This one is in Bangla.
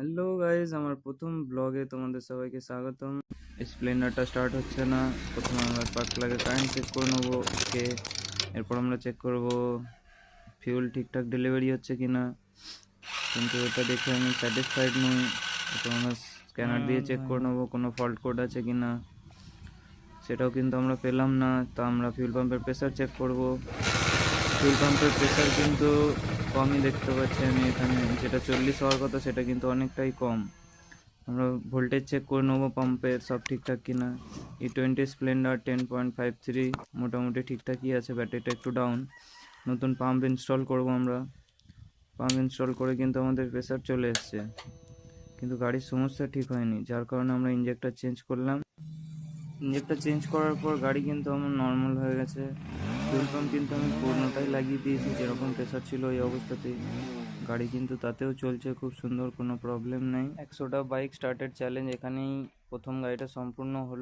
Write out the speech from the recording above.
হ্যালো গাইস, আমার প্রথম ব্লগে তোমাদের সবাইকে স্বাগতম। স্প্লেন্ডারটা স্টার্ট হচ্ছে না। প্রথমে আমরা স্পার্ক প্লাগে কারেন্ট চেক করে নেবো। ওকে, এরপর আমরা চেক করব ফিউল ঠিকঠাক ডেলিভারি হচ্ছে কিনা, কিন্তু এটা দেখে আমি স্যাটিসফাইড নই। তো আমরা স্ক্যানার দিয়ে চেক করে নেবো কোনো ফল্ট কোড আছে কিনা, সেটাও কিন্তু আমরা পেলাম না। তো আমরা ফিউল পাম্পের প্রেসার চেক করব। ফিউল পাম্পের প্রেসার কিন্তু কমই দেখতে পাচ্ছি আমি এখানে, যেটা 40 হওয়ার কথা সেটা কিন্তু অনেকটাই কম। আমরা ভোল্টেজ চেক করে নেবো পাম্পের সব ঠিকঠাক কিনা। E20 স্প্লেন্ডার 10.53 মোটামুটি ঠিকঠাকই আছে, ব্যাটারিটা একটু ডাউন। নতুন পাম্প ইনস্টল করব আমরা। পাম্প ইনস্টল করে কিন্তু আমাদের প্রেসার চলে এসছে, কিন্তু গাড়ির সমস্যা ঠিক হয়নি, যার কারণে আমরা ইঞ্জেক্টর চেঞ্জ করলাম। ইঞ্জেক্টর চেঞ্জ করার পর গাড়ি কিন্তু আমার নর্মাল হয়ে গেছে। ফুয়েল পাম্প কিন্তু আমি পুরোনোটাই লাগিয়ে দিয়েছি, যেরকম প্রেসার ছিল এই অবস্থাতেই। গাড়ি কিন্তু তাতেও চলছে খুব সুন্দর, কোনো প্রবলেম নেই। 100টা বাইক স্টার্টেড চ্যালেঞ্জ এখানেই প্রথম গাড়িটা সম্পূর্ণ হলো।